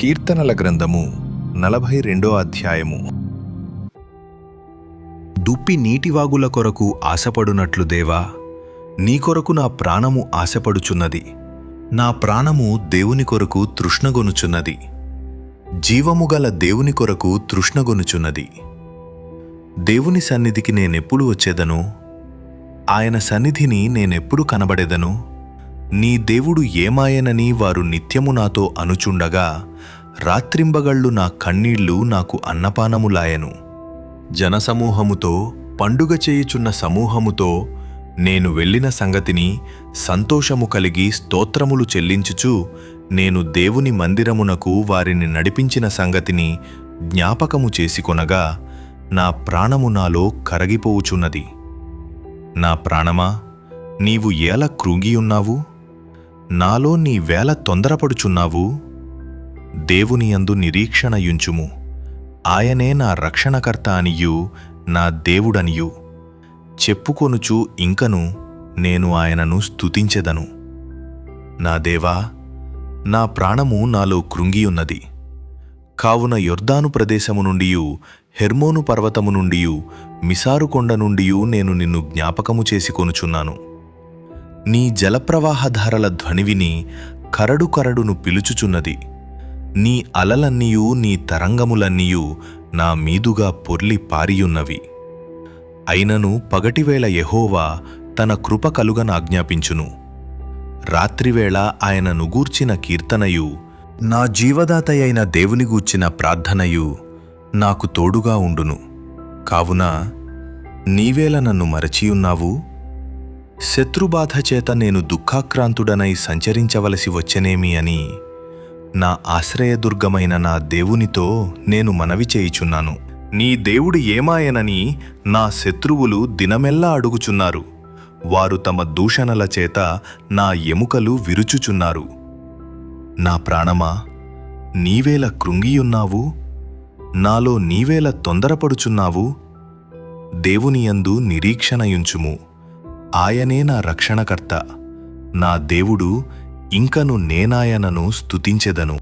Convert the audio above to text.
కీర్తనల గ్రంథము 42వ అధ్యాయము. దుప్పి నీటివాగుల కొరకు ఆశపడునట్లు దేవా, నీ కొరకు నా ప్రాణము ఆశపడుచున్నది. నా ప్రాణము దేవుని కొరకు తృష్ణగొనుచున్నది, జీవము గల దేవుని కొరకు తృష్ణగొనుచున్నది. దేవుని సన్నిధికి నేనెప్పుడు వచ్చేదను? ఆయన సన్నిధిని నేనెప్పుడు కనబడెదను? నీ దేవుడు ఏమాయనని వారు నిత్యము నాతో అనుచుండగా, రాత్రింబగళ్ళు నా కన్నీళ్లు నాకు అన్నపానములాయను. జనసమూహముతో, పండుగ చేయుచున్న సమూహముతో నేను వెళ్ళిన సంగతిని సంతోషము కలిగి స్తోత్రములు చెల్లించుచు, నేను దేవుని మందిరమునకు వారిని నడిపించిన సంగతిని జ్ఞాపకము చేసుకొనగా, నా ప్రాణము నాలో కరగిపోవుచున్నది. నా ప్రాణమా, నీవు ఏల కృంగియున్నావు? నాలో నీవేల తొందరపడుచున్నావు? దేవుని యందు నిరీక్షణయుంచుము. ఆయనే నా రక్షణకర్త అనియు నా దేవుడనియు చెప్పుకొనుచు ఇంకను నేను ఆయనను స్తుతించెదను. నా దేవా, నా ప్రాణము నాలో కృంగియున్నది. కావున యొర్దాను ప్రదేశము నుండియు, హెర్మోను పర్వతము నుండియు, మిసారు కొండ నుండియు నేను నిన్ను జ్ఞాపకము చేసుకొనుచున్నాను. నీ జలప్రవాహధారల ధ్వని విని కరడు కరడును పిలుచుచున్నది. నీ అలలన్నీయు నీ తరంగములన్నీయు నా మీదుగా పొర్లి పారియున్నవి. అయినను పగటివేళ యెహోవా తన కృప కలుగనాజ్ఞాపించును. రాత్రివేళ ఆయనను గూర్చిన కీర్తనయు, నా జీవదాతయైన దేవుని గూర్చిన ప్రార్థనయు నాకు తోడుగా ఉండును. కావున నీవేల నన్ను మరచియున్నావు? శత్రుబాధ చేత నేను దుఃఖాక్రాంతుడనై సంచరించవలసి వచ్చెనేమి అని నా ఆశ్రయదుర్గమైన నా దేవునితో నేను మనవి చేయుచున్నాను. నీ దేవుడు ఏమాయనని నా శత్రువులు దినమెల్లా అడుగుచున్నారు. వారు తమ దూషణల చేత నా ఎముకలు విరుచుచున్నారు. నా ప్రాణమా, నీవేల కృంగియున్నావు? నాలో నీవేల తొందరపడుచున్నావు? దేవునియందు నిరీక్షణయుంచుము. ఆయనే నా రక్షణకర్త, నా దేవుడు, ఇంకను నేనాయనను స్తుతించెదను.